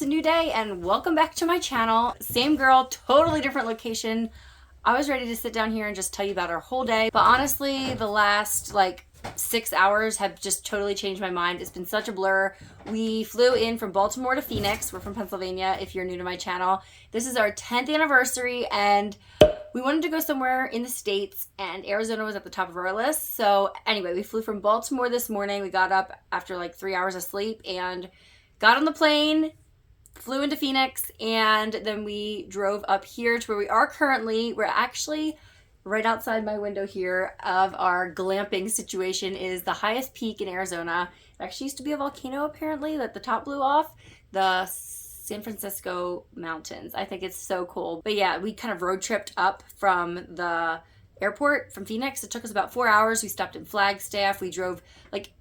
a new day and welcome back to my channel. Same girl, totally different location. I was ready to sit down here and just tell you about our whole day, but honestly the last 6 hours have just totally changed my mind. It's been such a blur. We flew in from Baltimore to Phoenix. We're from Pennsylvania if you're new to my channel. This is our 10th anniversary and we wanted to go somewhere in the States and Arizona was at the top of our list. So anyway, we flew from Baltimore this morning. We got up after 3 hours of sleep and got on the plane, flew into Phoenix, and then we drove up here to where we are currently. We're actually right outside my window here of our glamping situation is the highest peak in Arizona. It actually used to be a volcano apparently that the top blew off. The San Francisco mountains. I think it's so cool. But yeah, we kind of road tripped up from the airport from Phoenix. It took us about 4 hours. We stopped in Flagstaff. We drove,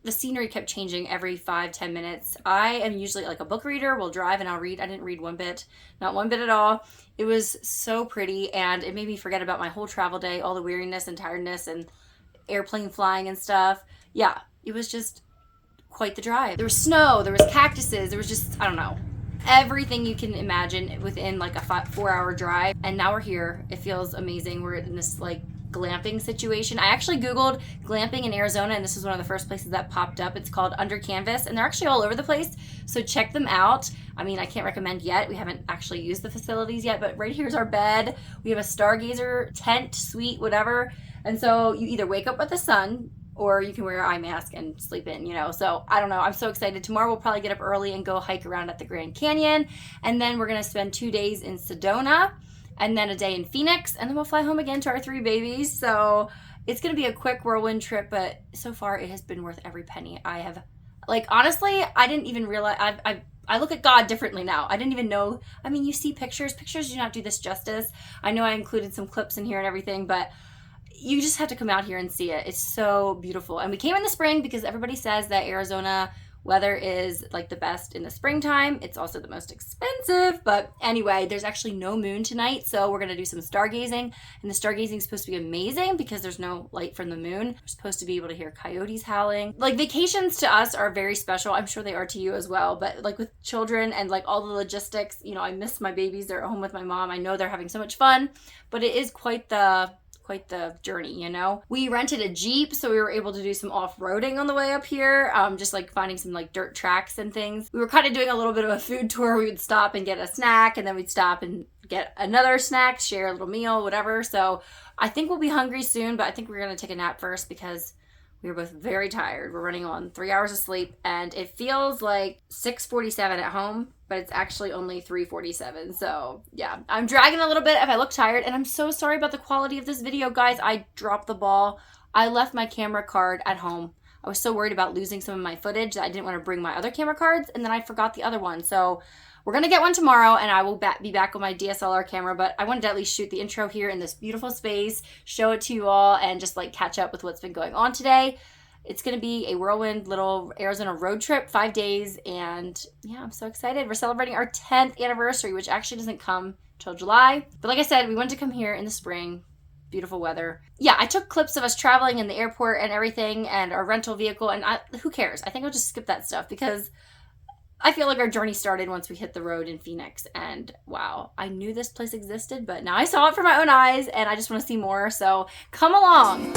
the scenery kept changing every 5-10 minutes. I am usually a book reader. We'll drive and I'll read. I didn't read one bit, not one bit at all. It was so pretty and it made me forget about my whole travel day, all the weariness and tiredness and airplane flying and stuff. Yeah, it was just quite the drive. There was snow, there was cactuses, there was just, I don't know, everything you can imagine within a 4-hour drive. And now we're here. It feels amazing. We're in this glamping situation. I actually Googled glamping in Arizona and this is one of the first places that popped up. It's called Under Canvas and they're actually all over the place. So check them out. I mean, I can't recommend yet. We haven't actually used the facilities yet, but right here's our bed. We have a stargazer tent, suite, whatever. And so you either wake up with the sun or you can wear an eye mask and sleep in, So I don't know. I'm so excited. Tomorrow we'll probably get up early and go hike around at the Grand Canyon. And then we're going to spend 2 days in Sedona and then a day in Phoenix. And then we'll fly home again to our 3 babies. So it's going to be a quick whirlwind trip, but so far it has been worth every penny. I have, honestly, I didn't even realize, I look at God differently now. I didn't even know. I mean, you see pictures. Pictures do not do this justice. I know I included some clips in here and everything, but you just have to come out here and see it. It's so beautiful. And we came in the spring because everybody says that Arizona weather is the best in the springtime. It's also the most expensive. But anyway, there's actually no moon tonight. So we're going to do some stargazing. And the stargazing is supposed to be amazing because there's no light from the moon. We're supposed to be able to hear coyotes howling. Vacations to us are very special. I'm sure they are to you as well. But with children and all the logistics, I miss my babies. They're at home with my mom. I know they're having so much fun. But it is quite the journey, We rented a Jeep, so we were able to do some off-roading on the way up here, just finding some dirt tracks and things. We were kind of doing a little bit of a food tour. We would stop and get a snack, and then we'd stop and get another snack, share a little meal, whatever. So I think we'll be hungry soon, but I think we're going to take a nap first because we were both very tired. We're running on 3 hours of sleep, and it feels like 6:47 at home, but it's actually only 3:47. So yeah, I'm dragging a little bit if I look tired, and I'm so sorry about the quality of this video, guys. I dropped the ball. I left my camera card at home. I was so worried about losing some of my footage that I didn't want to bring my other camera cards, and then I forgot the other one. So we're going to get one tomorrow, and I will be back on my DSLR camera, but I wanted to at least shoot the intro here in this beautiful space, show it to you all, and just catch up with what's been going on today. It's going to be a whirlwind little Arizona road trip, 5 days, and yeah, I'm so excited. We're celebrating our 10th anniversary, which actually doesn't come till July. But like I said, we wanted to come here in the spring. Beautiful weather. Yeah, I took clips of us traveling in the airport and everything, and our rental vehicle, and who cares? I think I'll just skip that stuff because I feel like our journey started once we hit the road in Phoenix, and wow, I knew this place existed, but now I saw it for my own eyes, and I just want to see more, so come along.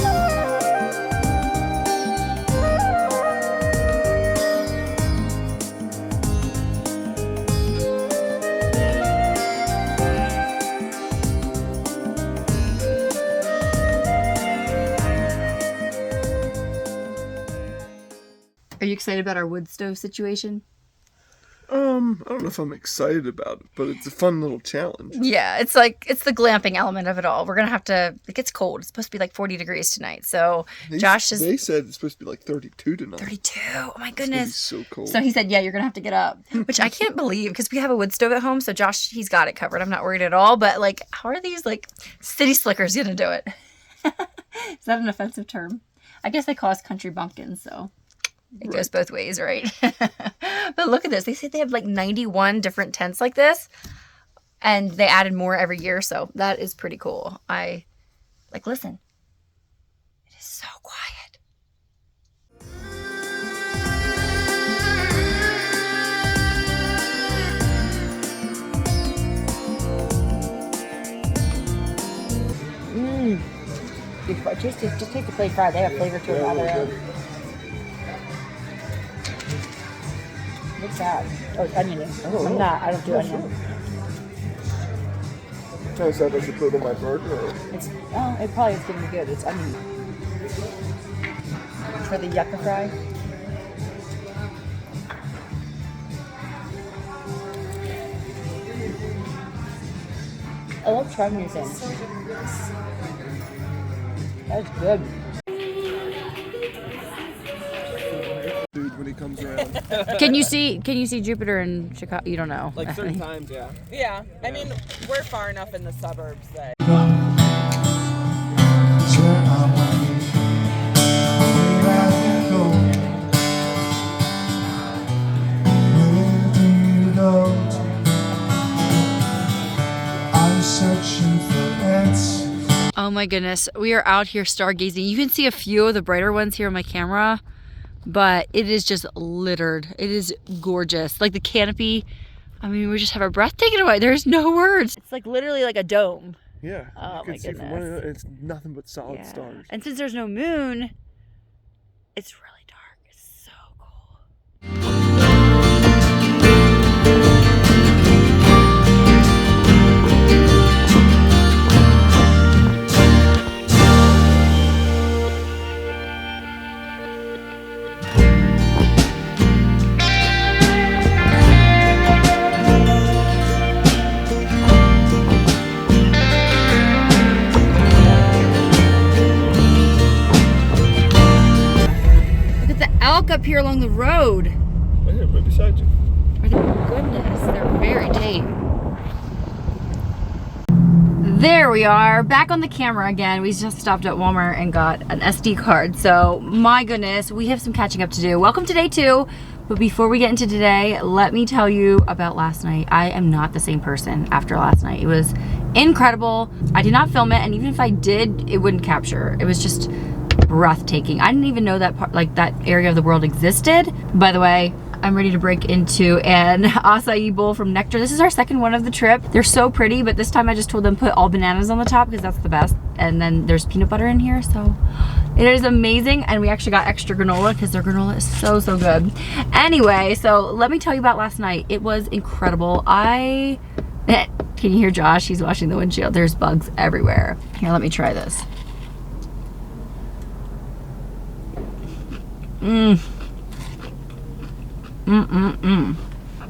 Are you excited about our wood stove situation? I don't know if I'm excited about it, but it's a fun little challenge. Yeah, it's it's the glamping element of it all. We're going to have to, it gets cold. It's supposed to be 40 degrees tonight. So They said it's supposed to be 32 tonight. 32. Oh my goodness. It's gonna be so cold. So he said, yeah, you're going to have to get up, which I can't believe because we have a wood stove at home. So Josh, he's got it covered. I'm not worried at all. But how are these city slickers going to do it? Is that an offensive term? I guess they call us country bumpkins. So it goes both ways, right? But look at this. They say they have 91 different tents like this. And they added more every year. So that is pretty cool. Listen. It is so quiet. fry. Just taste the clay fry. They have flavor to it on their own. What's that? Oh, it's onion. I'm not. I don't do onion. I said I should put it on my burger. It probably is going to be good. It's onion. For the yucca fry. I love trying these in. That's good. Dude, when he comes around. Can you see Jupiter in Chicago? You don't know. Like certain times, yeah. Yeah, I mean, we're far enough in the suburbs that. Oh my goodness, we are out here stargazing. You can see a few of the brighter ones here on my camera, but it is just littered. It is gorgeous. Like the canopy, I mean, we just have our breath taken away. There's no words. It's like literally like a dome. Yeah. Oh my goodness. It's nothing but solid stars. And since there's no moon, it's really dark. It's so cool. Up here along the road. Right here, right beside you. Oh goodness, they're very tame. There we are, back on the camera again. We just stopped at Walmart and got an SD card. So my goodness, we have some catching up to do. Welcome to day 2. But before we get into today, let me tell you about last night. I am not the same person after last night. It was incredible. I did not film it, and even if I did, it wouldn't capture. It was just breathtaking. I didn't even know that part, like that area of the world existed. By the way, I'm ready to break into an acai bowl from Nectar. This is our second one of the trip. They're so pretty, but this time I just told them put all bananas on the top because that's the best. And then there's peanut butter in here, so it is amazing. And we actually got extra granola because their granola is so good. Anyway, so let me tell you about last night. It was incredible. Can you hear Josh? He's washing the windshield. There's bugs everywhere. Here, let me try this.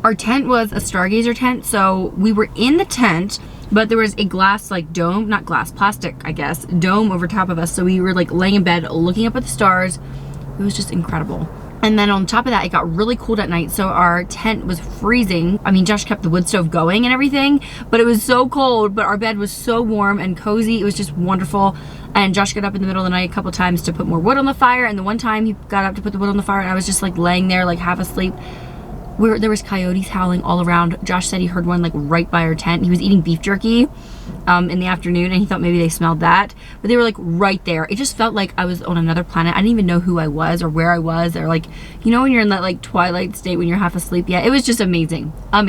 Our tent was a stargazer tent, so we were in the tent, but there was a glass like dome, not glass, plastic I guess, dome over top of us, so we were like laying in bed looking up at the stars. It was just incredible. And then on top of that, it got really cold at night, so our tent was freezing. I mean, Josh kept the wood stove going and everything, but it was so cold, but our bed was so warm and cozy. It was just wonderful. And Josh got up in the middle of the night a couple times to put more wood on the fire, and the one time he got up to put the wood on the fire, and I was just like laying there like half asleep. There was coyotes howling all around. Josh said he heard one like right by our tent. He was eating beef jerky in the afternoon, and he thought maybe they smelled that, but they were like right there. It just felt like I was on another planet. I didn't even know who I was or where I was, or like, you know when you're in that like twilight state when you're half asleep. Yeah, it was just amazing. And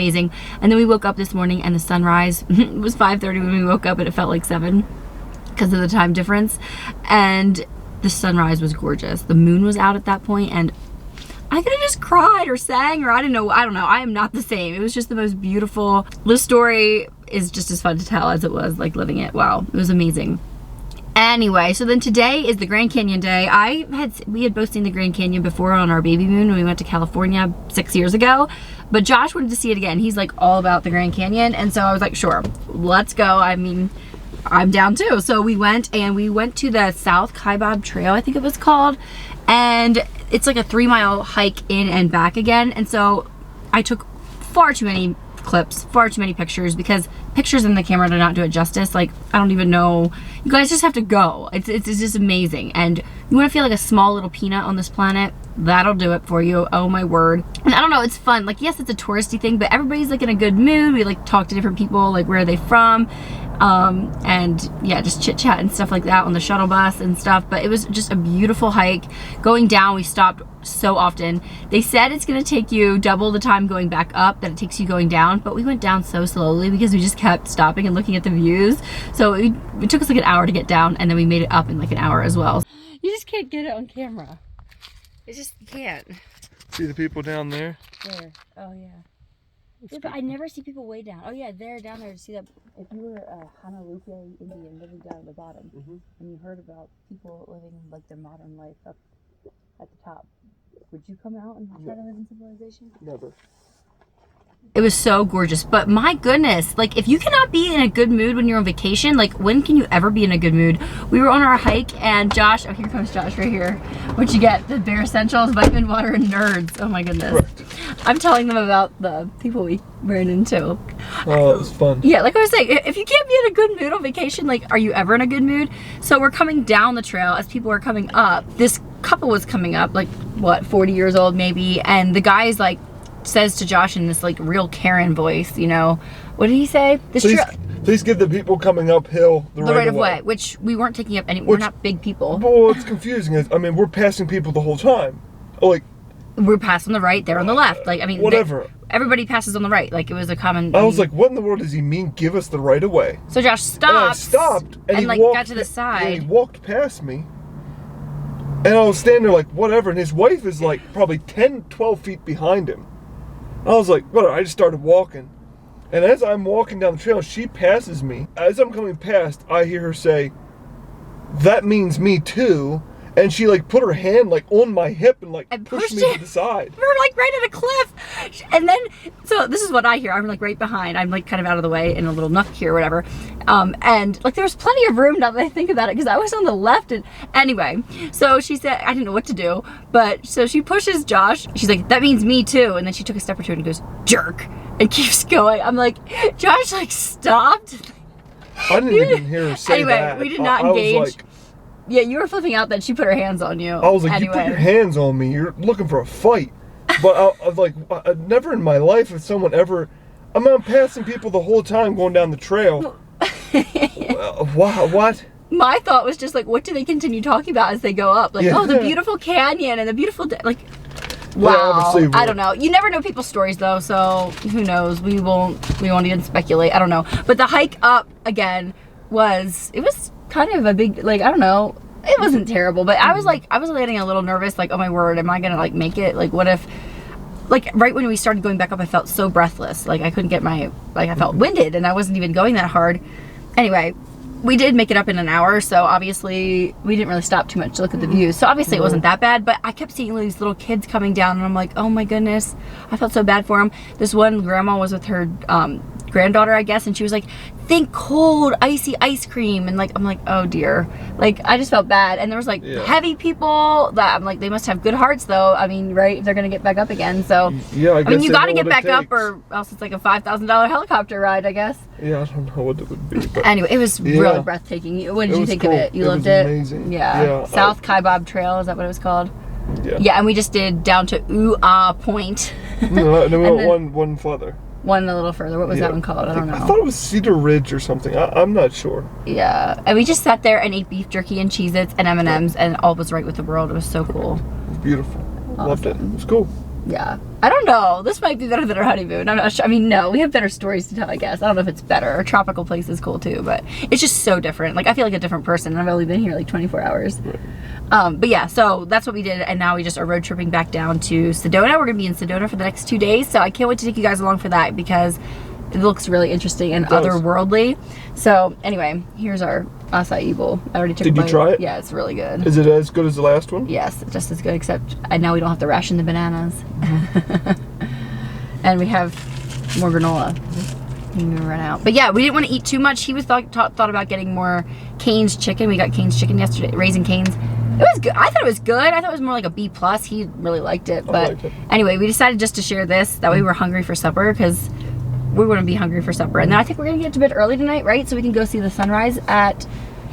then we woke up this morning and the sunrise it was 5:30 when we woke up, and it felt like 7 because of the time difference, and the sunrise was gorgeous. The moon was out at that point, and I could have just cried or sang, or I don't know. I am not the same. It was just the most beautiful. The story is just as fun to tell as it was like living it. Wow, it was amazing. Anyway, so then today is the Grand Canyon day. We had both seen the Grand Canyon before on our baby moon when we went to California 6 years ago, but Josh wanted to see it again. He's like all about the Grand Canyon, and so I was like, sure, let's go. I mean, I'm down too. So we went to the South Kaibab Trail, I think it was called, and it's like a 3-mile hike in and back again. And so I took far too many clips, far too many pictures, because pictures in the camera do not do it justice. Like, I don't even know. You guys just have to go. It's just amazing. And You want to feel like a small little peanut on this planet? That'll do it for you. Oh my word. And I don't know, it's fun. Like, yes, it's a touristy thing, but everybody's like in a good mood. We like talk to different people, like where are they from? And yeah, just chit chat and stuff like that on the shuttle bus and stuff. But it was just a beautiful hike. Going down, we stopped so often. They said it's gonna take you double the time going back up that it takes you going down, but we went down so slowly because we just kept stopping and looking at the views. So it took us like an hour to get down, and then we made it up in like an hour as well. You just can't get it on camera. It just can't. See the people down there? There. Oh yeah. Yeah, but I never see people way down. Oh yeah, they're down there to see that. If you were a Honolulu Indian living down at the bottom, and you heard about people living like their modern life up at the top, would you come out and try to live in civilization? Never. It was so gorgeous, but my goodness, like if you cannot be in a good mood when you're on vacation, like when can you ever be in a good mood? We were on our hike and Josh, oh here comes Josh right here. What'd you get? The Bare Essentials, vitamin water, and nerds. Oh my goodness. Correct. I'm telling them about the people we ran into. Oh, it was fun. Yeah, like I was saying, if you can't be in a good mood on vacation, like are you ever in a good mood? So we're coming down the trail as people are coming up. This couple was coming up, like what, 40 years old maybe, and the guy's like, says to Josh in this like real Karen voice, you know, what did he say? Please give the people coming uphill the right of way, which we weren't taking up any. We're not big people. Well, it's confusing. I mean, we're passing people the whole time. Like we're passing on the right, they're on the left. Like I mean, whatever. Everybody passes on the right. Like it was a common. I was like, what in the world does he mean? Give us the right of way. So Josh stopped. And I stopped, and he like walked, got to the side. And he walked past me. And I was standing there like, whatever. And his wife is like probably 10, 12 feet behind him. I was like, whatever. I just started walking. And as I'm walking down the trail, she passes me. As I'm coming past, I hear her say, that means me too. And she like put her hand like on my hip and like pushed me to the side. We were like right at a cliff. And then, so this is what I hear. I'm like right behind. I'm like kind of out of the way in a little nook here or whatever. And like there was plenty of room now that I think about it because I was on the left. And anyway, so she said, I didn't know what to do. But so she pushes Josh. She's like, that means me too. And then she took a step or two and goes, jerk. And keeps going. I'm like, Josh like stopped. I didn't even hear her say that. Anyway, we did not engage. I was like, yeah, you were flipping out that she put her hands on you. I was like, you put your hands on me. You're looking for a fight. But I was like, never in my life has someone ever... I'm passing people the whole time going down the trail. What? My thought was just like, what do they continue talking about as they go up? Like, oh, the beautiful canyon and the beautiful... like, wow. Yeah, I don't know. You never know people's stories though, so who knows? We won't even speculate. I don't know. But the hike up again was kind of a big, like, I don't know, it wasn't terrible, but I was getting a little nervous, like, oh my word, am I gonna like make it? Like, what if, like, right when we started going back up, I felt so breathless, like I couldn't get my, like, I felt winded and I wasn't even going that hard. Anyway, we did make it up in an hour, so obviously we didn't really stop too much to look at the views, so obviously it wasn't that bad, but I kept seeing these little kids coming down and I'm like, oh my goodness, I felt so bad for them. This one grandma was with her granddaughter, I guess, and she was like, think cold icy ice cream, and like I'm like, oh dear, like I just felt bad. And there was like heavy people that I'm like, they must have good hearts though, I mean, right, if they're gonna get back up again. So yeah, I mean, you gotta get back up or else it's like a $5,000 helicopter ride, I guess. Yeah, I don't know what it would be, but anyway, it was really breathtaking. What did you think of it? You loved it? Amazing. Yeah. South Kaibab Trail, is that what it was called? Yeah, and we just did down to Point. No, we went one further. One a little further. What was that one called? I don't know. I thought it was Cedar Ridge or something. I'm not sure. Yeah, and we just sat there and ate beef jerky and Cheez-Its and M&Ms, and all was right with the world. It was so cool. It was beautiful. Awesome. Loved it. It was cool. Yeah. I don't know. This might be better than our honeymoon. I'm not sure. I mean, no, we have better stories to tell, I guess. I don't know if it's better. A tropical place is cool too, but it's just so different. Like, I feel like a different person, and I've only been here like 24 hours. Right. But yeah, so that's what we did, and now we just are road tripping back down to Sedona. We're gonna be in Sedona for the next 2 days, so I can't wait to take you guys along for that because it looks really interesting and otherworldly. So anyway, here's our acai bowl. I already took a bite. Did you try it? Yeah, it's really good. Is it as good as the last one? Yes, just as good, except now we don't have to ration the bananas. And we have more granola. We run out. But yeah, we didn't want to eat too much. He was thought about getting more Cane's chicken. We got Cane's chicken yesterday, Raising Cane's. It was good. I thought it was good. I thought it was more like a B+. He really liked it. But anyway, we decided just to share this. That way we were hungry for supper because we wouldn't be hungry for supper. And then I think we're going to get to bed early tonight, right? So we can go see the sunrise at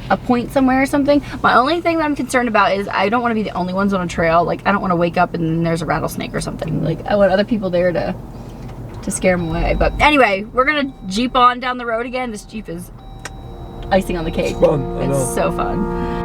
a point somewhere or something. My only thing that I'm concerned about is I don't want to be the only ones on a trail. Like, I don't want to wake up and then there's a rattlesnake or something. Like, I want other people there to scare them away. But anyway, we're gonna Jeep on down the road again. This Jeep is icing on the cake. It's fun. It's so fun.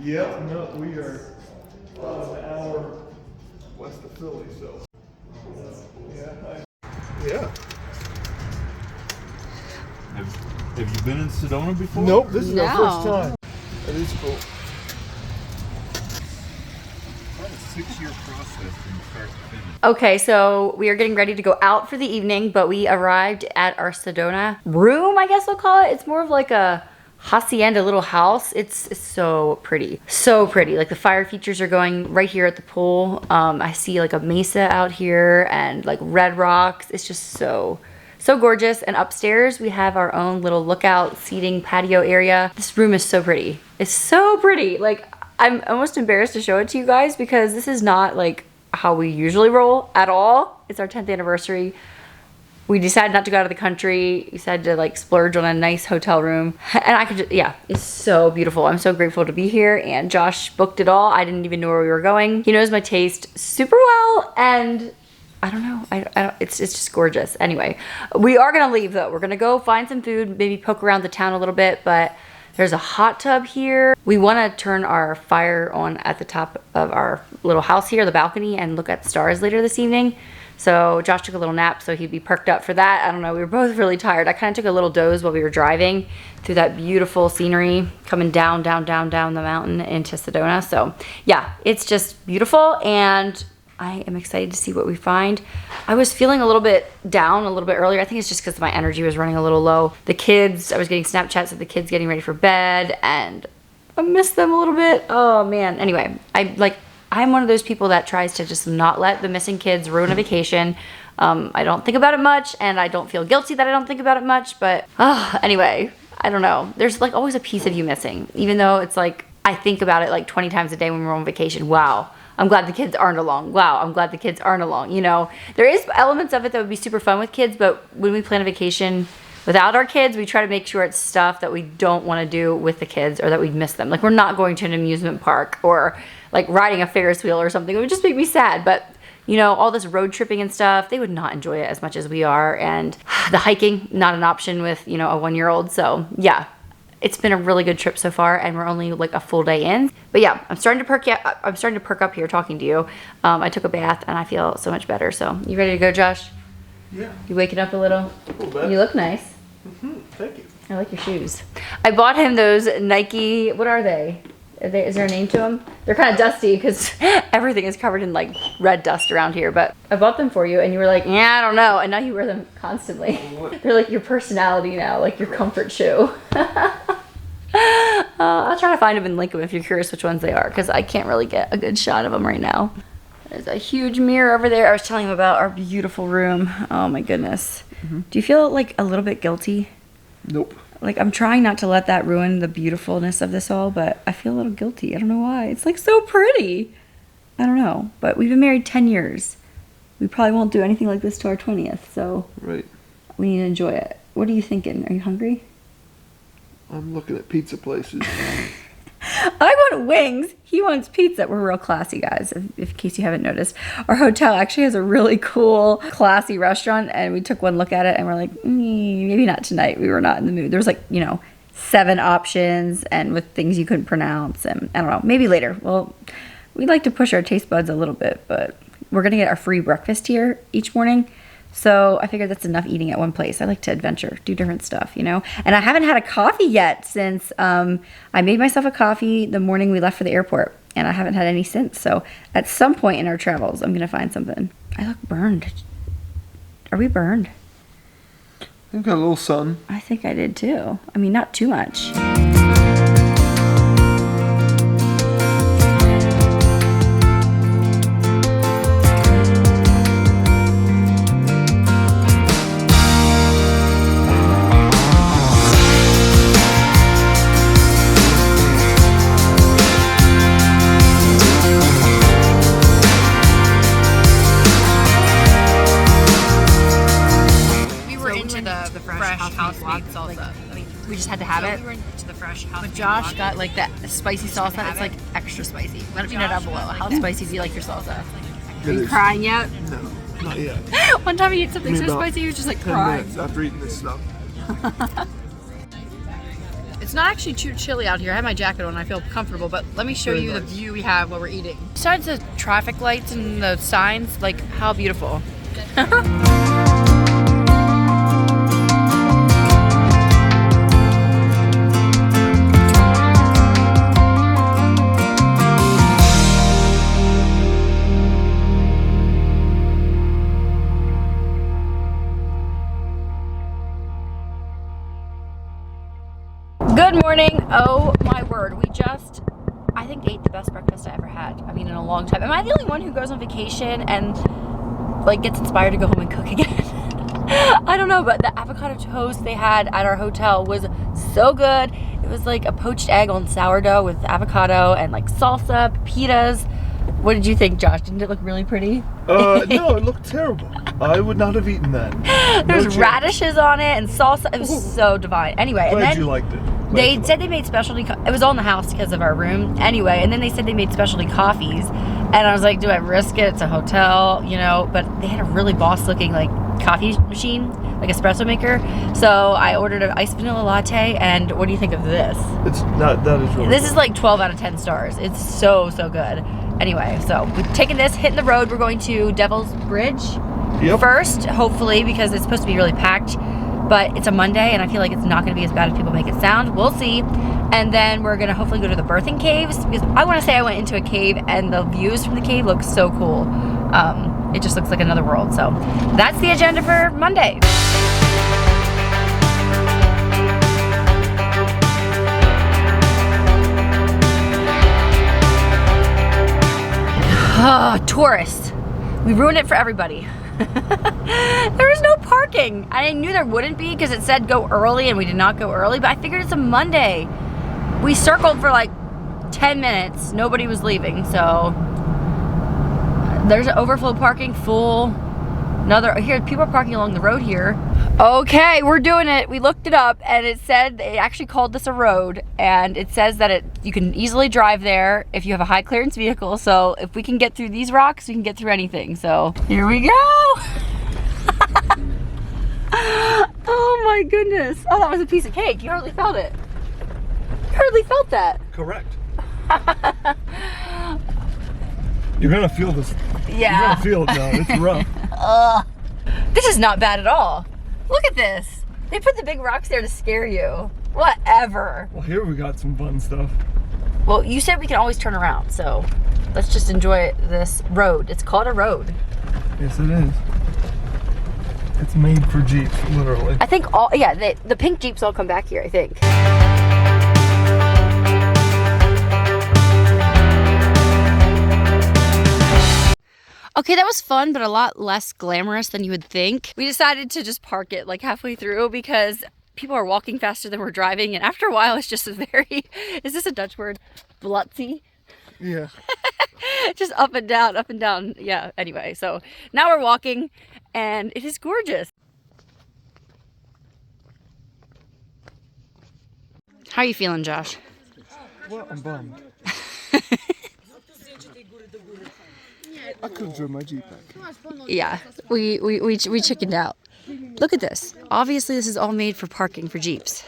Yep, no, we are about an hour west of Philly, so. Yeah. Have you been in Sedona before? Nope, this is our No. first time. That is cool. About a 6-year process from start to finish. Okay, so we are getting ready to go out for the evening, but we arrived at our Sedona room, I guess we'll call it. It's more of like a hacienda little house. It's so pretty. So pretty. Like the fire features are going right here at the pool. I see like a mesa out here and like red rocks. It's just so gorgeous. And upstairs we have our own little lookout seating patio area. This room is so pretty. It's so pretty. Like, I'm almost embarrassed to show it to you guys because this is not like how we usually roll at all. It's our 10th anniversary. We decided not to go out of the country. We decided to like splurge on a nice hotel room. And I could just, yeah, it's so beautiful. I'm so grateful to be here. And Josh booked it all. I didn't even know where we were going. He knows my taste super well. And I don't know. I don't, it's just gorgeous. Anyway, we are gonna leave though. We're gonna go find some food, maybe poke around the town a little bit, but there's a hot tub here. We wanna turn our fire on at the top of our little house here, the balcony, and look at the stars later this evening. So Josh took a little nap, so he'd be perked up for that. I don't know, we were both really tired. I kind of took a little doze while we were driving through that beautiful scenery coming down the mountain into Sedona. So yeah, it's just beautiful, and I am excited to see what we find. I was feeling a little bit down a little bit earlier. I think it's just because my energy was running a little low. The kids, I was getting Snapchats of the kids getting ready for bed, and I missed them a little bit. Oh man. Anyway, I'm one of those people that tries to just not let the missing kids ruin a vacation. I don't think about it much, and I don't feel guilty that I don't think about it much, but anyway, I don't know. There's like always a piece of you missing, even though it's like, I think about it like 20 times a day when we're on vacation. Wow, I'm glad the kids aren't along. Wow, I'm glad the kids aren't along. You know, there is elements of it that would be super fun with kids, but when we plan a vacation without our kids, we try to make sure it's stuff that we don't want to do with the kids or that we'd miss them. Like, we're not going to an amusement park or like riding a Ferris wheel or something. It would just make me sad. But you know, all this road tripping and stuff, they would not enjoy it as much as we are. And the hiking, not an option with, you know, a 1-year-old. So yeah, it's been a really good trip so far, and we're only like a full day in. But yeah, I'm starting to perk up here talking to you. I took a bath and I feel so much better. So you ready to go, Josh? Yeah. You waking up a little? A little bit. You look nice. Thank you. I like your shoes. I bought him those Nike, what are they? Is there a name to them? They're kind of dusty because everything is covered in like red dust around here, but I bought them for you and you were like, yeah, I don't know. And now you wear them constantly. They're like your personality now, like your comfort shoe. I'll try to find them and link them if you're curious which ones they are, because I can't really get a good shot of them right now. There's a huge mirror over there. I was telling him about our beautiful room. Oh my goodness. Do you feel like a little bit guilty? Nope. Like, I'm trying not to let that ruin the beautifulness of this all, but I feel a little guilty. I don't know why. It's like so pretty. I don't know. But we've been married 10 years. we probably won't do anything like this till our 20th, so Right. we need to enjoy it. What are you thinking? Are you hungry? I'm looking at pizza places. I want wings. He wants pizza. We're real classy, guys, if in case you haven't noticed. Our hotel actually has a really cool, classy restaurant, and we took one look at it, and we're like, maybe not tonight. We were not in the mood. There was like, 7 options, and with things you couldn't pronounce, and I don't know, maybe later. Well, we like to push our taste buds a little bit, but we're going to get our free breakfast here each morning. So I figured that's enough eating at one place. I like to adventure, do different stuff, And I haven't had a coffee yet since I made myself a coffee the morning we left for the airport. And I haven't had any since. So at some point in our travels, I'm going to find something. I look burned. Are we burned? You've got a little sun. I think I did too. I mean, not too much. We just had to have it. We went to the fresh house. But Josh got like that spicy salsa. It's like extra spicy. Let me know down below. How spicy do you like your salsa? Are you crying yet? No, not yet. One time he ate something so Maybe about spicy he was just like 10 crying. minutes after eating this stuff. It's not actually too chilly out here. I have my jacket on. I feel comfortable, but let me show Very you the nice. view we have while we're eating. Besides the traffic lights and the signs, like how beautiful. Good morning. Oh my word. We just, I think, ate the best breakfast I ever had. I mean, in a long time. Am I the only one who goes on vacation and like gets inspired to go home and cook again? I don't know, but the avocado toast they had at our hotel was so good. It was like a poached egg on sourdough with avocado and like salsa, pepitas. What did you think, Josh? Didn't it look really pretty? No, it looked terrible. I would not have eaten that. There was chance. radishes on it and salsa. It was so divine. Anyway, and Glad then you liked it. they said they made specialty. It was all in the house because of our room. Anyway, and then they said they made specialty coffees, and I was like, do I risk it? It's a hotel, But they had a really boss-looking like coffee machine, like espresso maker. So I ordered an iced vanilla latte. And what do you think of this? It's not. That is really. This is like 12 out of 10 stars. It's so good. Anyway, so we've taken this, hitting the road. We're going to Devil's Bridge first, hopefully, because it's supposed to be really packed. But it's a Monday, and I feel like it's not going to be as bad as people make it sound. We'll see. And then we're going to hopefully go to the birthing caves, because I want to say I went into a cave, and the views from the cave look so cool. It just looks like another world. So that's the agenda for Monday. Tourists. We ruined it for everybody. There was no parking. I knew there wouldn't be because it said go early and we did not go early, but I figured it's a Monday. We circled for like 10 minutes. Nobody was leaving, so there's an overflow parking full. Here, people are parking along the road here. Okay, we're doing it. We looked it up and it said, they actually called this a road, and it says that you can easily drive there if you have a high clearance vehicle. So if we can get through these rocks, we can get through anything. So here we go. Oh my goodness. Oh, that was a piece of cake. You hardly felt it. You hardly felt that. Correct. You're gonna feel this. Yeah. You're gonna feel it now. It's rough. This is not bad at all. Look at this. They put the big rocks there to scare you. Whatever. Well, here we got some fun stuff. Well, you said we can always turn around, so let's just enjoy this road. It's called a road. Yes, it is. It's made for Jeeps, literally. I think the pink Jeeps all come back here, I think. Okay, that was fun, but a lot less glamorous than you would think. We decided to just park it like halfway through because people are walking faster than we're driving, and after a while it's just a very, is this a Dutch word? Blutzy? Yeah. Just up and down, up and down. Yeah, anyway, so now we're walking and it is gorgeous. How are you feeling, Josh? Well, I'm bummed. I could have drove my Jeep back. Yeah, we chickened out. Look at this. Obviously, this is all made for parking for Jeeps.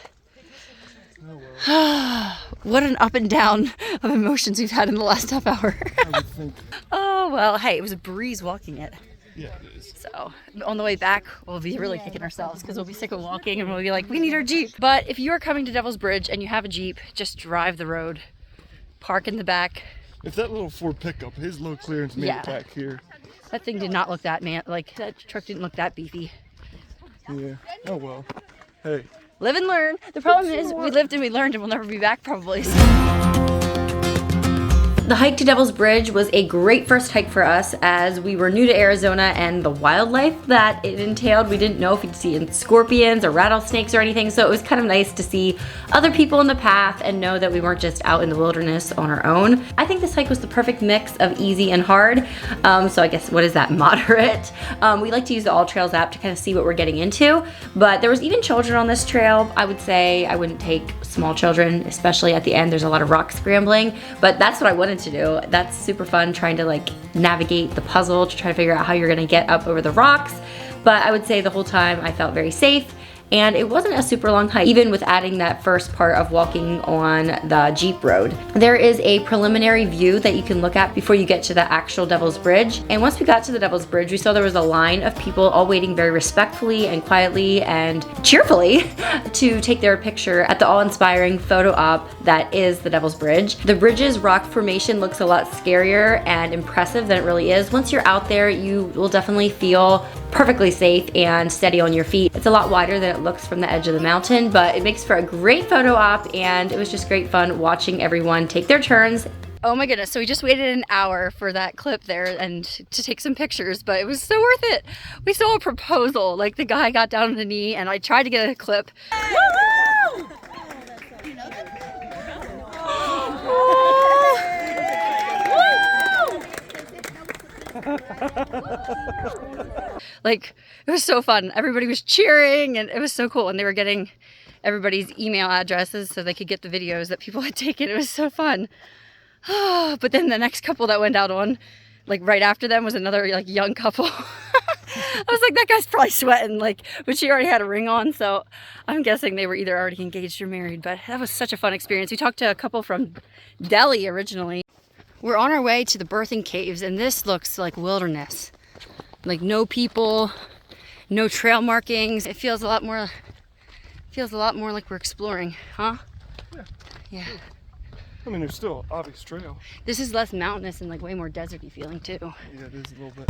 Oh, well. What an up and down of emotions we've had in the last half hour. I would think. Oh, well, hey, it was a breeze walking it. Yeah, it is. So on the way back, we'll be really kicking ourselves because we'll be sick of walking and we'll be like, we need our Jeep. But if you are coming to Devil's Bridge and you have a Jeep, just drive the road, park in the back. If that little Ford pickup, his low clearance made it back here. That thing did not look that that truck didn't look that beefy. Yeah. Oh well. Hey. Live and learn. The problem is we lived and we learned and we'll never be back probably. The hike to Devil's Bridge was a great first hike for us as we were new to Arizona and the wildlife that it entailed. We didn't know if we'd see scorpions or rattlesnakes or anything, so it was kind of nice to see other people in the path and know that we weren't just out in the wilderness on our own. I think this hike was the perfect mix of easy and hard. So I guess, what is that, moderate? We like to use the All Trails app to kind of see what we're getting into, but there was even children on this trail. I would say I wouldn't take small children, especially at the end. There's a lot of rock scrambling, but that's what I wanted to do. That's super fun, trying to like navigate the puzzle to try to figure out how you're gonna get up over the rocks. But I would say the whole time I felt very safe. And it wasn't a super long hike, even with adding that first part of walking on the Jeep road. There is a preliminary view that you can look at before you get to the actual Devil's Bridge. And once we got to the Devil's Bridge, we saw there was a line of people all waiting very respectfully and quietly and cheerfully to take their picture at the awe-inspiring photo op that is the Devil's Bridge. The bridge's rock formation looks a lot scarier and impressive than it really is. Once you're out there, you will definitely feel perfectly safe and steady on your feet. It's a lot wider than it looks from the edge of the mountain, but it makes for a great photo op, and it was just great fun watching everyone take their turns. Oh my goodness, so we just waited an hour for that clip there and to take some pictures, but it was so worth it. We saw a proposal, like the guy got down on the knee and I tried to get a clip. Woo! Like, it was so fun. Everybody was cheering and it was so cool, and they were getting everybody's email addresses so they could get the videos that people had taken. It was so fun. But then the next couple that went out on, like right after them, was another like young couple. I was like, that guy's probably sweating, like, but she already had a ring on, so I'm guessing they were either already engaged or married. But that was such a fun experience. We talked to a couple from Delhi originally. We're on our way to the Birthing Caves, and this looks like wilderness. Like no people, no trail markings. It feels a lot more like we're exploring, huh? Yeah. Yeah. I mean, there's still an obvious trail. This is less mountainous and like way more deserty feeling too. Yeah, it is a little bit.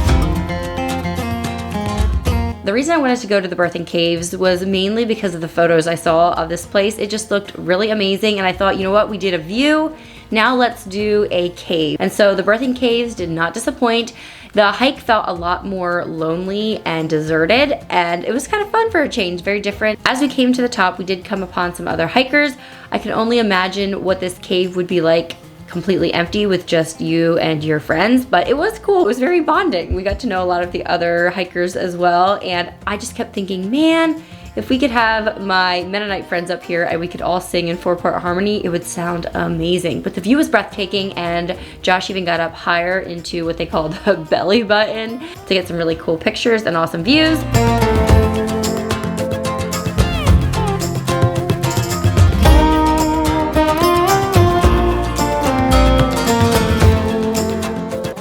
The reason I wanted to go to the Birthing Caves was mainly because of the photos I saw of this place. It just looked really amazing, and I thought, you know what, we did a view, now let's do a cave. And so the Birthing Caves did not disappoint. The hike felt a lot more lonely and deserted, and it was kind of fun for a change, very different. As we came to the top, we did come upon some other hikers. I can only imagine what this cave would be like completely empty with just you and your friends, but it was cool. It was very bonding. We got to know a lot of the other hikers as well, and I just kept thinking, man, if we could have my Mennonite friends up here and we could all sing in 4-part harmony, it would sound amazing. But the view was breathtaking, and Josh even got up higher into what they call the belly button to get some really cool pictures and awesome views.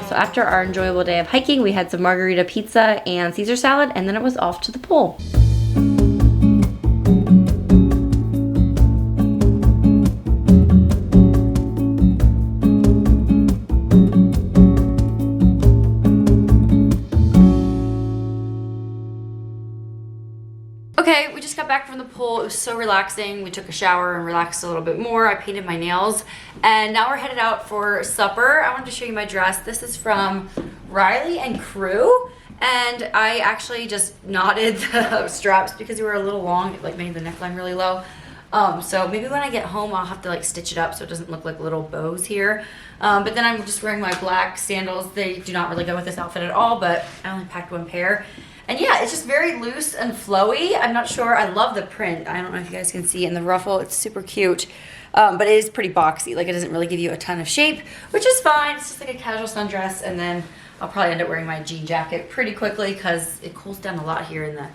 So after our enjoyable day of hiking, we had some margarita pizza and Caesar salad, and then it was off to the pool. Okay, we just got back from the pool. It was so relaxing. We took a shower and relaxed a little bit more. I painted my nails, and now we're headed out for supper. I wanted to show you my dress. This is from Riley and Crew, and I actually just knotted the straps because they were a little long. It like made the neckline really low. So maybe when I get home, I'll have to like stitch it up so it doesn't look like little bows here. But then I'm just wearing my black sandals. They do not really go with this outfit at all, but I only packed one pair. And yeah, it's just very loose and flowy. I'm not sure. I love the print. I don't know if you guys can see it in the ruffle. It's super cute. But it is pretty boxy. Like, it doesn't really give you a ton of shape, which is fine. It's just like a casual sundress. And then I'll probably end up wearing my jean jacket pretty quickly because it cools down a lot here in the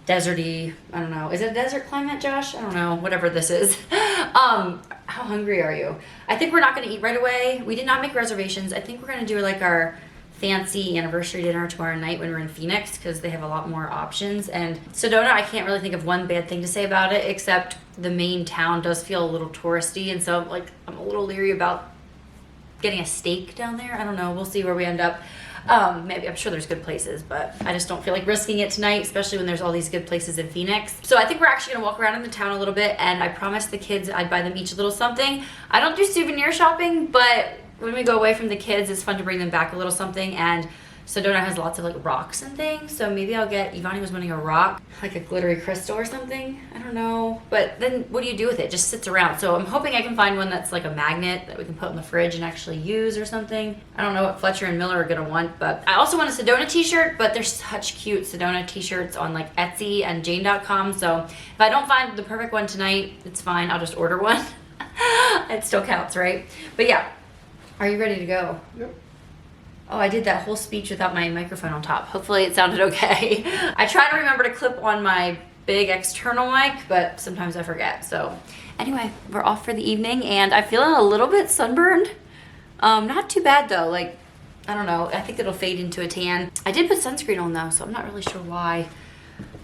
deserty, I don't know. Is it a desert climate, Josh? I don't know. Whatever this is. How hungry are you? I think we're not going to eat right away. We did not make reservations. I think we're going to do like our fancy anniversary dinner tomorrow night when we're in Phoenix because they have a lot more options. And Sedona, I can't really think of one bad thing to say about it except the main town does feel a little touristy, and so like I'm a little leery about getting a steak down there. I don't know. We'll see where we end up. Maybe, I'm sure there's good places, but I just don't feel like risking it tonight, especially when there's all these good places in Phoenix. So I think we're actually gonna walk around in the town a little bit, and I promised the kids I'd buy them each a little something. I don't do souvenir shopping, but when we go away from the kids, it's fun to bring them back a little something. And Sedona has lots of like rocks and things, so maybe I'll get, Evonnie was wanting a rock, like a glittery crystal or something. I don't know, but then what do you do with it? It just sits around. So I'm hoping I can find one that's like a magnet that we can put in the fridge and actually use or something. I don't know what Fletcher and Miller are gonna want, but I also want a Sedona t-shirt, but there's such cute Sedona t-shirts on like Etsy and Jane.com. So if I don't find the perfect one tonight, it's fine, I'll just order one. It still counts, right? But yeah, are you ready to go? Yep. Oh, I did that whole speech without my microphone on top. Hopefully it sounded okay. I try to remember to clip on my big external mic, but sometimes I forget. So anyway, we're off for the evening and I'm feeling a little bit sunburned. Not too bad though. Like, I don't know. I think it'll fade into a tan. I did put sunscreen on though, so I'm not really sure why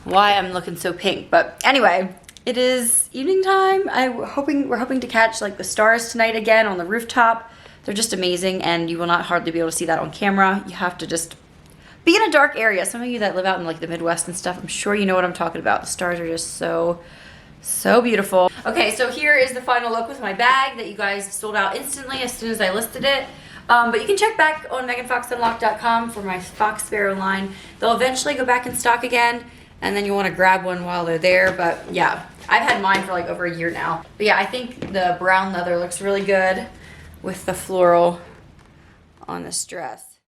I'm looking so pink. But anyway, it is evening time. We're hoping to catch like the stars tonight again on the rooftop. They're just amazing, and you will not hardly be able to see that on camera. You have to just be in a dark area. Some of you that live out in like the Midwest and stuff, I'm sure you know what I'm talking about. The stars are just so beautiful. Okay, so here is the final look with my bag that you guys sold out instantly as soon as I listed it. But you can check back on meganfoxunlocked.com for my Fox Sparrow line. They'll eventually go back in stock again, and then you want to grab one while they're there. But yeah, I've had mine for like over a year now. But yeah, I think the brown leather looks really good with the floral on this dress.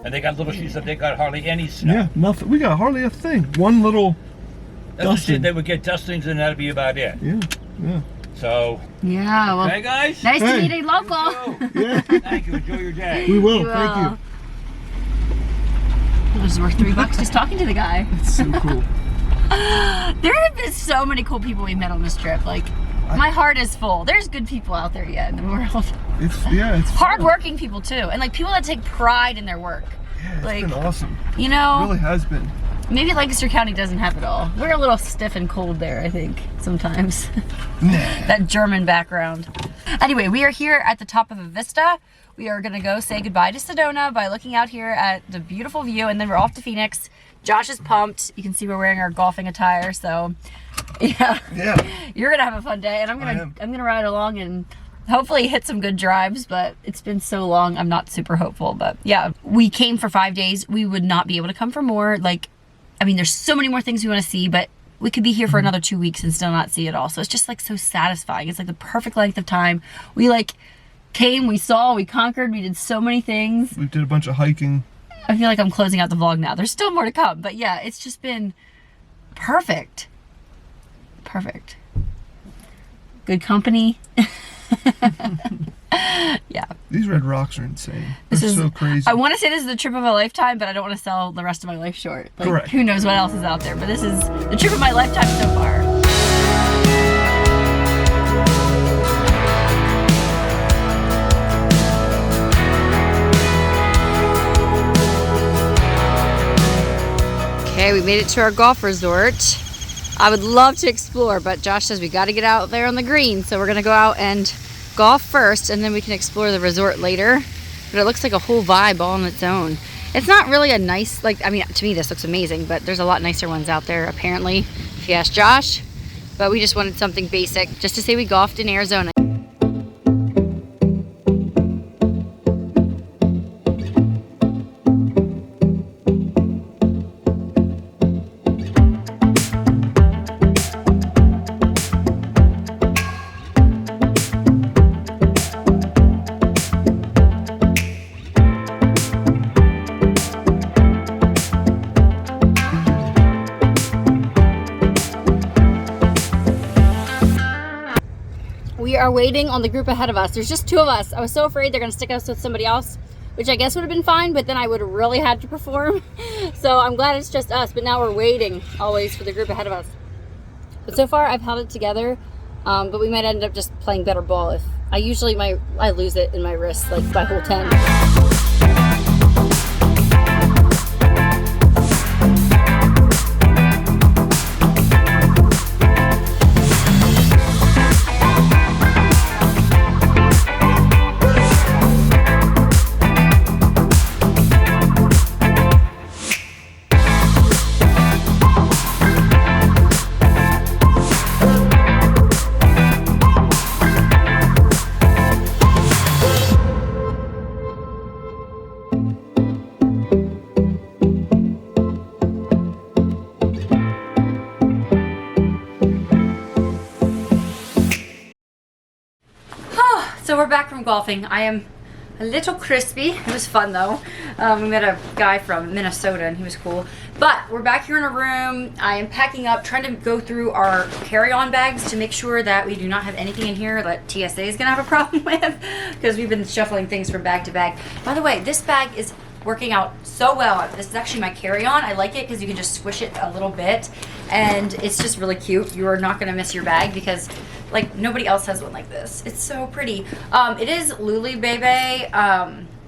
And they got little, she said they got hardly any snow. Yeah, nothing. We got hardly a thing. One little That's what she dusting. said, they would get dustings and that'd be about it. Yeah, yeah. So, Yeah, well, hey guys. nice Hey. to meet a local. Yeah. Thank you. Enjoy your day. We will. You Thank will. you. It was worth $3 just talking to the guy. It's so cool. There have been so many cool people we met on this trip. Like, my heart is full. There's good people out there yet in the world. It's fun. Hardworking people too, and like people that take pride in their work. It's Like, been awesome. you It know, really has been. maybe Lancaster County doesn't have it all. We're a little stiff and cold there, I think, sometimes. That German background. Anyway, we are here at the top of a vista. We are gonna go say goodbye to Sedona by looking out here at the beautiful view, and then we're off to Phoenix. Josh is pumped. You can see we're wearing our golfing attire, so yeah. You're gonna have a fun day, and I'm gonna ride along and hopefully hit some good drives, but it's been so long, I'm not super hopeful. But yeah, we came for 5 days. We would not be able to come for more. Like, I mean, there's so many more things we want to see, but we could be here for another 2 weeks and still not see it all. So it's just like so satisfying. It's like the perfect length of time. We like came, we saw, we conquered, we did so many things. We did a bunch of hiking. I feel like I'm closing out the vlog now. There's still more to come, but yeah, it's just been perfect. Perfect. Good company. Yeah. These red rocks are insane. This They're is so crazy. I want to say this is the trip of a lifetime, but I don't want to sell the rest of my life short. Like, Correct. who knows what else is out there, but this is the trip of my lifetime so far. Okay, we made it to our golf resort. I would love to explore, but Josh says we got to get out there on the green, so we're gonna go out and golf first, and then we can explore the resort later. But it looks like a whole vibe all on its own. It's not really a nice, like, I mean, to me this looks amazing, but there's a lot nicer ones out there apparently, if you ask Josh. But we just wanted something basic, just to say we golfed in Arizona. We are waiting on the group ahead of us. There's just 2 of us. I was so afraid they're gonna stick us with somebody else, which I guess would have been fine, but then I would have really had to perform. So I'm glad it's just us, but now we're waiting always for the group ahead of us. But so far I've held it together, but we might end up just playing better ball. If I lose it in my wrist like by hole 10. So we're back from golfing. I am a little crispy. It was fun though. We met a guy from Minnesota and he was cool. But we're back here in a room. I am packing up, trying to go through our carry-on bags to make sure that we do not have anything in here that TSA is gonna have a problem with, because we've been shuffling things from bag to bag. By the way, this bag is working out so well. This is actually my carry-on. I like it because you can just squish it a little bit and it's just really cute. You are not gonna miss your bag because like nobody else has one like this. It's so pretty. It is Luli Bebe.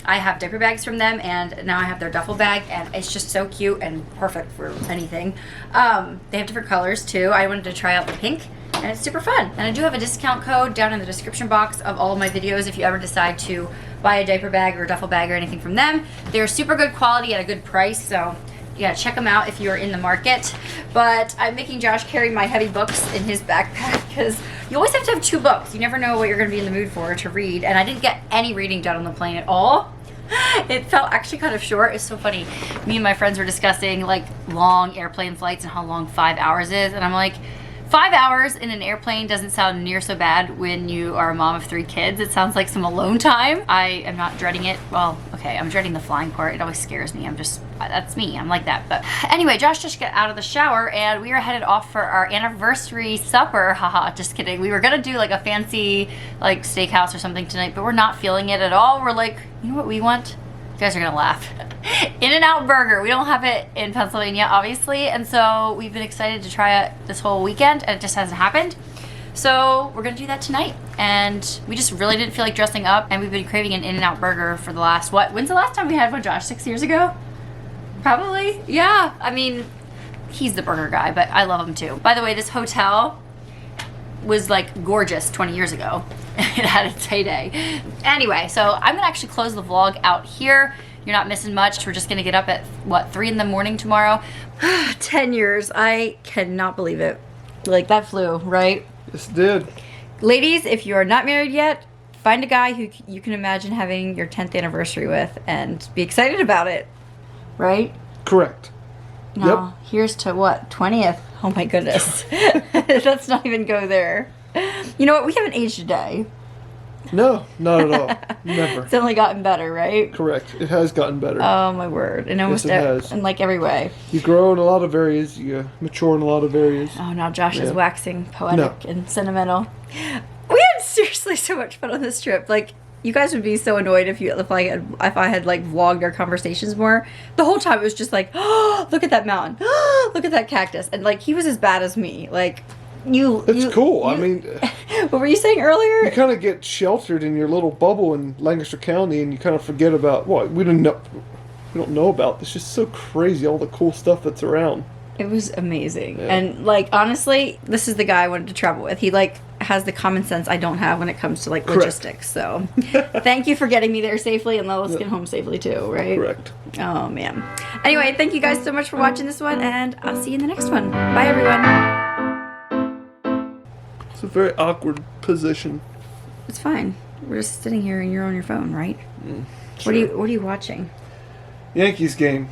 I have diaper bags from them and now I have their duffel bag and it's just so cute and perfect for anything. They have different colors too. I wanted to try out the pink and it's super fun. And I do have a discount code down in the description box of all of my videos if you ever decide to buy a diaper bag or a duffel bag or anything from them. They're super good quality at a good price, so yeah, check them out if you're in the market. But I'm making Josh carry my heavy books in his backpack because you always have to have 2 books. You never know what you're gonna be in the mood for to read. And I didn't get any reading done on the plane at all. It felt actually kind of short. It's so funny. Me and my friends were discussing like long airplane flights and how long 5 hours is. And I'm like, 5 hours in an airplane doesn't sound near so bad when you are a mom of 3 kids. It sounds like some alone time. I am not dreading it. Well, okay, I'm dreading the flying part. It always scares me. That's me. I'm like that. But anyway, Josh just got out of the shower and we are headed off for our anniversary supper. Haha, just kidding. We were gonna do like a fancy like steakhouse or something tonight, but we're not feeling it at all. We're like, you know what we want? You guys are gonna laugh. In-N-Out Burger. We don't have it in Pennsylvania, obviously, and so we've been excited to try it this whole weekend, and it just hasn't happened. So we're gonna do that tonight, and we just really didn't feel like dressing up, and we've been craving an In-N-Out Burger for the last, when's the last time we had one, Josh? 6 years ago? Probably, yeah. I mean, he's the burger guy, but I love him too. By the way, this hotel was like gorgeous 20 years ago. It had its heyday. Anyway, so I'm gonna actually close the vlog out here. You're not missing much. We're just gonna get up at, what, 3 in the morning tomorrow? 10 years, I cannot believe it. Like, that flew, right? Yes, it did. Ladies, if you are not married yet, find a guy who you can imagine having your 10th anniversary with and be excited about it, right? Correct. No, here's to what, 20th? Oh my goodness. Let's not even go there. You know what, we haven't aged a day. No, not at all. Never. It's only gotten better, right? Correct. It has gotten better. Oh my word. In almost Yes, it has. in like every way. You grow in a lot of areas. You mature in a lot of areas. Oh, now Josh is Yeah. waxing poetic and sentimental. We had seriously so much fun on this trip. Like, you guys would be so annoyed if I had like vlogged our conversations more. The whole time it was just like, oh, look at that mountain. Oh, look at that cactus. And like, he was as bad as me. Like, It's cool. I mean, what were you saying earlier? you kind of get sheltered in your little bubble in Lancaster County, and you kind of forget about what we don't know about. It's just so crazy, all the cool stuff that's around. It was amazing. Yeah. And like, honestly, this is the guy I wanted to travel with. He like has the common sense I don't have when it comes to like Correct. logistics. So thank you for getting me there safely, and let us get home safely too, right? Correct. Oh man. Anyway, thank you guys so much for watching this one, and I'll see you in the next one. Bye everyone. It's a very awkward position. It's fine. We're just sitting here and you're on your phone, right? Sure. What are you watching? Yankees game.